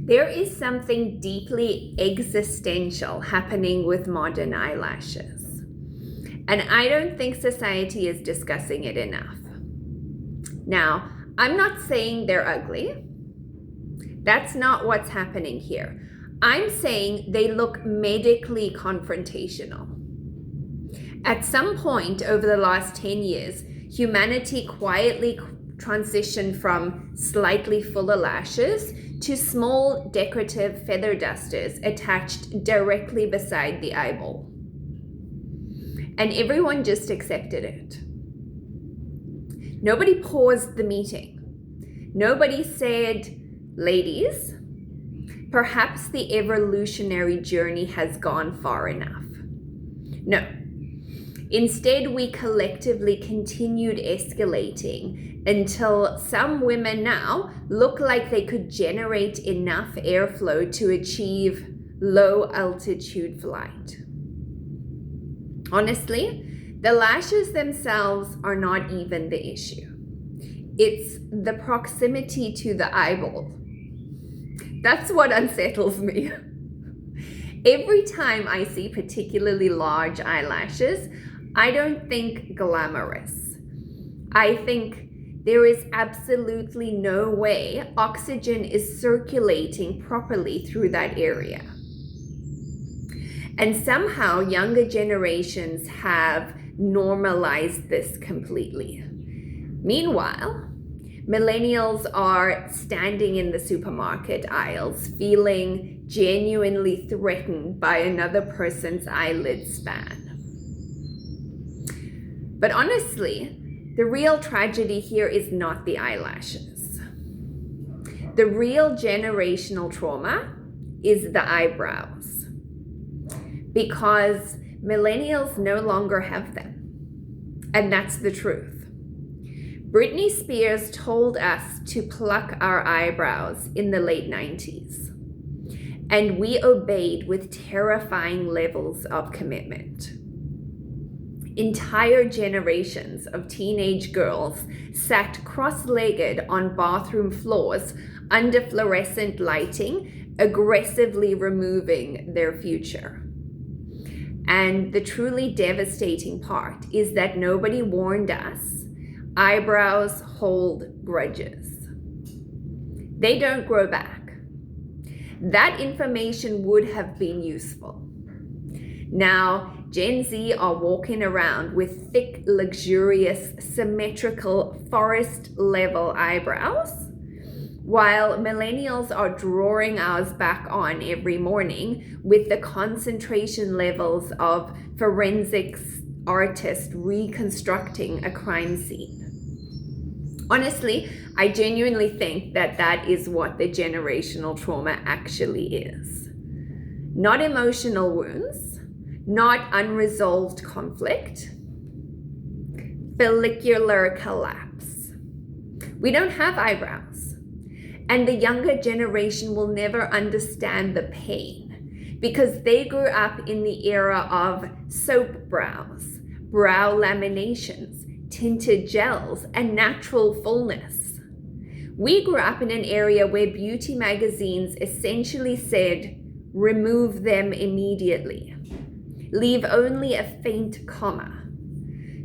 There is something deeply existential happening with modern eyelashes, and I don't think society is discussing it enough. Now, I'm not saying they're ugly. That's not what's happening here. I'm saying they look medically confrontational. At some point over the last 10 years, humanity quietly transitioned from slightly fuller lashes to small decorative feather dusters attached directly beside the eyeball. And everyone just accepted it. Nobody paused the meeting. Nobody said, ladies, perhaps the evolutionary journey has gone far enough. No. Instead, we collectively continued escalating until some women now look like they could generate enough airflow to achieve low altitude flight. Honestly, the lashes themselves are not even the issue. It's the proximity to the eyeball. That's what unsettles me. Every time I see particularly large eyelashes, I don't think glamorous. I think there is absolutely no way oxygen is circulating properly through that area. And somehow younger generations have normalized this completely. Meanwhile, millennials are standing in the supermarket aisles feeling genuinely threatened by another person's eyelid span. But honestly, the real tragedy here is not the eyelashes. The real generational trauma is the eyebrows, because millennials no longer have them. And that's the truth. Britney Spears told us to pluck our eyebrows in the late 90s, and we obeyed with terrifying levels of commitment. Entire generations of teenage girls sat cross-legged on bathroom floors under fluorescent lighting, aggressively removing their future. And the truly devastating part is that nobody warned us. Eyebrows hold grudges. They don't grow back. That information would have been useful. Now, Gen Z are walking around with thick, luxurious, symmetrical, forest-level eyebrows, while millennials are drawing ours back on every morning with the concentration levels of forensics artists reconstructing a crime scene. Honestly, I genuinely think that is what the generational trauma actually is. Not emotional wounds, not unresolved conflict, follicular collapse. We don't have eyebrows, and the younger generation will never understand the pain because they grew up in the era of soap brows, brow laminations, tinted gels, and natural fullness. We grew up in an area where beauty magazines essentially said, remove them immediately. Leave only a faint comma.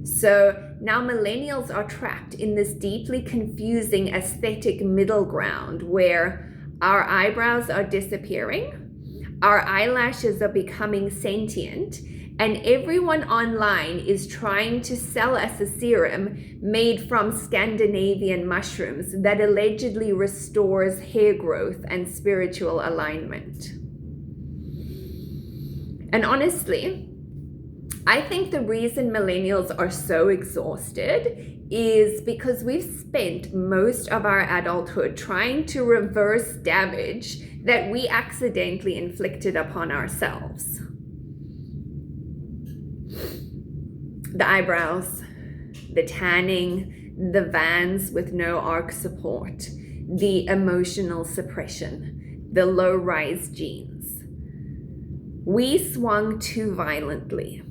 So now millennials are trapped in this deeply confusing aesthetic middle ground where our eyebrows are disappearing, our eyelashes are becoming sentient, and everyone online is trying to sell us a serum made from Scandinavian mushrooms that allegedly restores hair growth and spiritual alignment. And honestly, I think the reason millennials are so exhausted is because we've spent most of our adulthood trying to reverse damage that we accidentally inflicted upon ourselves. The eyebrows, the tanning, the Vans with no arch support, the emotional suppression, the low-rise jeans. We swung too violently.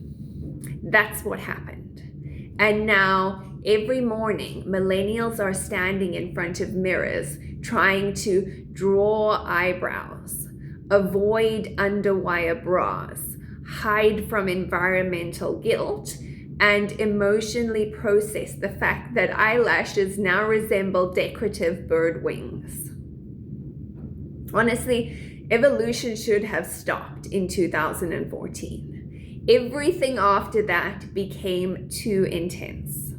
That's what happened. And now, every morning, millennials are standing in front of mirrors trying to draw eyebrows, avoid underwire bras, hide from environmental guilt, and emotionally process the fact that eyelashes now resemble decorative bird wings. Honestly, evolution should have stopped in 2014. Everything after that became too intense.